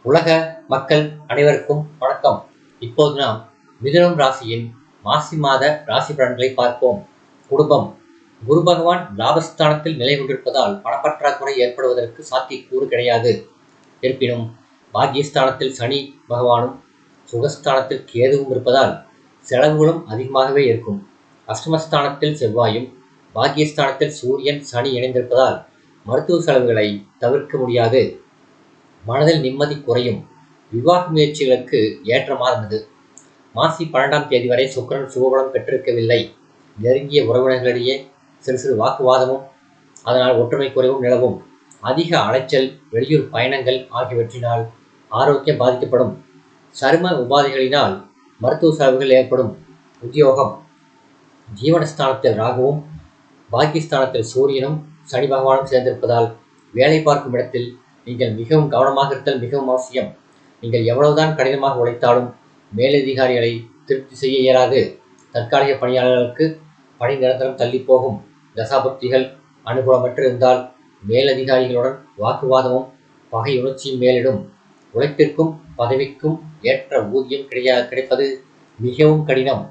உலக மக்கள் அனைவருக்கும் வணக்கம். இப்போது நாம் மிதுனம் ராசியின் மாசி மாத ராசி பலன்களை பார்ப்போம். குடும்பம். குரு பகவான் லாபஸ்தானத்தில் நிலை கொண்டிருப்பதால் பணப்பற்றாக்குறை ஏற்படுவதற்கு சாத்தியக்கூறு கிடையாது. இருப்பினும் பாக்கியஸ்தானத்தில் சனி பகவானும் சுகஸ்தானத்தில் கேதுவும் இருப்பதால் செலவுகளும் அதிகமாகவே இருக்கும். அஷ்டமஸ்தானத்தில் செவ்வாயும் பாக்கியஸ்தானத்தில் சூரியன் சனி இணைந்திருப்பதால் மருத்துவ செலவுகளை தவிர்க்க முடியாது. மனதில் நிம்மதி குறையும். விவாக முயற்சிகளுக்கு ஏற்ற மாதம் இது. மாசி 12ஆம் தேதி வரை சுக்கிரன் சுபபலம் பெற்றிருக்கவில்லை. நெருங்கிய உறவினர்களிடையே சிறு சிறு வாக்குவாதமும் அதனால் ஒற்றுமை குறைவும் நிலவும். அதிக அலைச்சல், வெளியூர் பயணங்கள் ஆகியவற்றினால் ஆரோக்கியம் பாதிக்கப்படும். சரும உபாதைகளினால் மருத்துவ செலவுகள் ஏற்படும். உத்தியோகம். ஜீவனஸ்தானத்தில் ராகுவும் பாக்கியஸ்தானத்தில் சூரியனும் சனி பகவானும் சேர்ந்திருப்பதால் வேலை பார்க்கும் இடத்தில் நீங்கள் மிகவும் கவனமாக இருத்தல் மிகவும் அவசியம். நீங்கள் எவ்வளவுதான் கடினமாக உழைத்தாலும் மேலதிகாரிகளை திருப்தி செய்ய இயலாது. தற்காலிக பணியாளர்களுக்கு பணி நிரந்தரம் தள்ளி போகும். தசாபக்திகள் அனுகூலமற்று இருந்தால் மேலதிகாரிகளுடன் வாக்குவாதமும் பகை உணர்ச்சியும் மேலிடும். உழைப்பிற்கும் பதவிக்கும் ஏற்ற ஊதியம் கிடைப்பது மிகவும் கடினம்.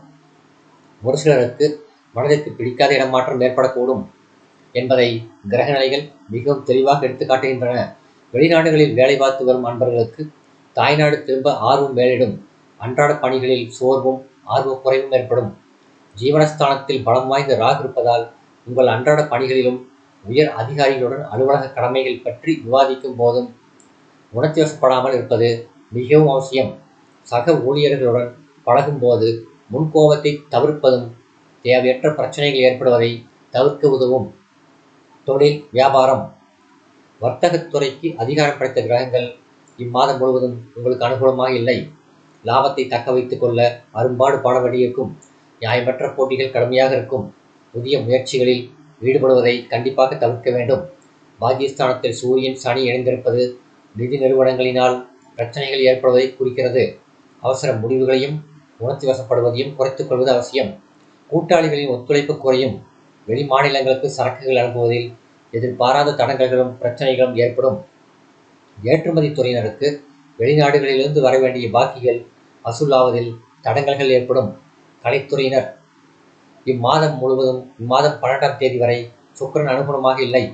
ஒரு சிலருக்கு மனதிற்கு பிடிக்காத இடமாற்றம் ஏற்படக்கூடும் என்பதை கிரகநிலைகள் மிகவும் தெளிவாக எடுத்து காட்டுகின்றன. வெளிநாடுகளில் வேலை பார்த்து வரும் அன்பர்களுக்கு தாய்நாடு திரும்ப ஆர்வம் மேலிடும். அன்றாட பணிகளில் சோர்வும் ஆர்வக் குறைவும் ஏற்படும். ஜீவனஸ்தானத்தில் பலம் வாய்ந்த ராகு இருப்பதால் உங்கள் அன்றாட பணிகளிலும் உயர் அதிகாரிகளுடன் அலுவலக கடமைகள் பற்றி விவாதிக்கும் போதும் உணர்ச்சி வசப்படாமல் இருப்பது மிகவும் அவசியம். சக ஊழியர்களுடன் பழகும் போது முன்கோபத்தை தவிர்ப்பதும் தேவையற்ற பிரச்சனைகள் ஏற்படுவதை தவிர்க்க உதவும். தொழில் வியாபாரம். வர்த்தகத்துறைக்கு அதிகாரம் படைத்த கிரகங்கள் இம்மாதம் முழுவதும் உங்களுக்கு அனுகூலமாக இல்லை. லாபத்தை தக்க வைத்துக் கொள்ள அரும்பாடு பாட வேண்டியிருக்கும். நியாயமற்ற போட்டிகள் கடுமையாக இருக்கும். புதிய முயற்சிகளில் ஈடுபடுவதை கண்டிப்பாக தவிர்க்க வேண்டும். பாக்கியஸ்தானத்தில் சூரியன் சனி இணைந்திருப்பது நிதி நிறுவனங்களினால் பிரச்சனைகள் ஏற்படுவதை குறிக்கிறது. அவசர முடிவுகளையும் உணர்ச்சி வசப்படுவதையும் குறைத்துக் கொள்வது அவசியம். கூட்டாளிகளின் ஒத்துழைப்பு குறையும். வெளி மாநிலங்களுக்கு சரக்குகள் அனுப்புவதில் எதிர்பாராத தடங்கல்களும் பிரச்சனைகளும் ஏற்படும். ஏற்றுமதி துறையினருக்கு வெளிநாடுகளிலிருந்து வர வேண்டிய பாக்கிகள் வசூலாவதில் தடங்கல்கள் ஏற்படும். கலைத்துறையினர். இம்மாதம் 12ஆம் தேதி வரை சுக்கிரன் அனுகூலமாக இல்லை.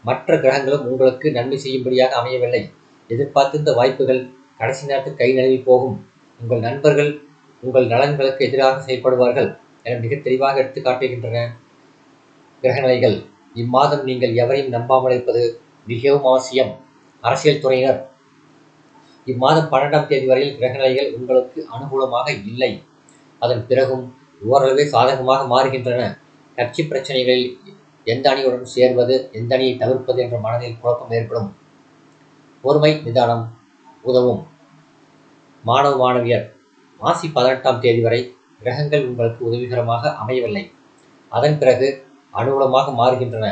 மற்ற கிரகங்களும் உங்களுக்கு நன்மை செய்யும்படியாக அமையவில்லை. எதிர்பார்த்திருந்த வாய்ப்புகள் கடைசி நேரத்தில் கை நழுவி போகும். உங்கள் நண்பர்கள் உங்கள் நலன்களுக்கு எதிராக செயல்படுவார்கள் என மிக தெளிவாக எடுத்து காட்டுகின்றன கிரகநிலைகள். இம்மாதம் நீங்கள் எவரையும் நம்பாமல் இருப்பது மிகவும் அவசியம். அரசியல் துறையினர். இம்மாதம் 12ஆம் தேதி வரையில் கிரகநிலைகள் உங்களுக்கு அனுகூலமாக இல்லை. அதன் பிறகும் ஓரளவே சாதகமாக மாறுகின்றன. கட்சி பிரச்சனைகளில் எந்த அணியுடன் சேர்வது, எந்த அணியை தவிர்ப்பது என்ற மனதில் குழப்பம் ஏற்படும். பொறுமை நிதானம் உதவும். மாணவ மாணவியர். மாசி 18ஆம் தேதி வரை கிரகங்கள் உங்களுக்கு உதவிகரமாக அமையவில்லை. அதன் பிறகு அனுகூலமாக மாறுகின்றன.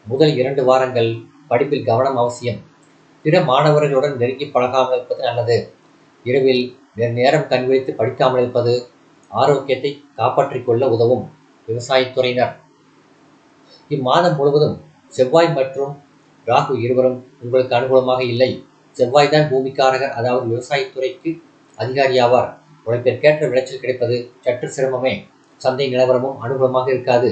முதல் 2 வாரங்கள் படிப்பில் கவனம் அவசியம். பிற மாணவர்களுடன் நெருங்கி பழகாமல் இருப்பது நல்லது. இரவில் நேரம் கண்விழித்து படிக்காமல் இருப்பது ஆரோக்கியத்தை காப்பாற்றிக் கொள்ள உதவும். விவசாயத்துறையினர். இம்மாதம் முழுவதும் செவ்வாய் மற்றும் ராகு இருவரும் உங்களுக்கு அனுகூலமாக இல்லை. செவ்வாய் தான் பூமிக்காரகர், அதாவது விவசாயத்துறைக்கு அதிகாரியாவார். உழைப்பிற்கேற்ற விளைச்சல் கிடைப்பது சற்று சிரமமே. சந்தை நிலவரமும் அனுகூலமாக இருக்காது.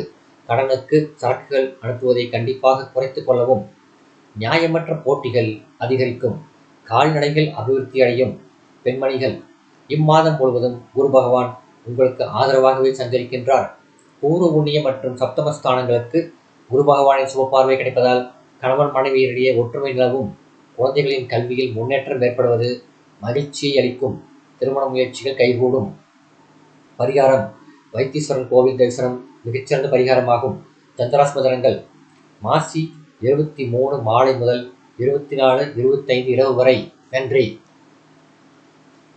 கடனுக்கு சரக்குகள் அனுப்புவதை கண்டிப்பாக குறைத்துக் கொள்ளவும். நியாயமற்ற போட்டிகள் அதிகரிக்கும். கால்நடைகள் அபிவிருத்தி அடையும். பெண்மணிகள். இம்மாதம் முழுவதும் குரு பகவான் உங்களுக்கு ஆதரவாகவே சஞ்சரிக்கின்றார். பூர்வ புண்ணிய மற்றும் சப்தமஸ்தானங்களுக்கு குரு பகவானின் சுபப்பார்வை கிடைப்பதால் கணவன் மனைவியரிடையே ஒற்றுமை நிலவும். குழந்தைகளின் கல்வியில் முன்னேற்றம் ஏற்படுவது மகிழ்ச்சியை அளிக்கும். திருமண முயற்சிகள் கைகூடும். பரிகாரம். வைத்தீஸ்வரன் கோவில் தரிசனம் மிகச்சிறந்த பரிகாரமாகும். சந்திராஷ்டம தினங்கள் மாசி 23 மாலை முதல் 24, 25 இரவு வரை. நன்றி.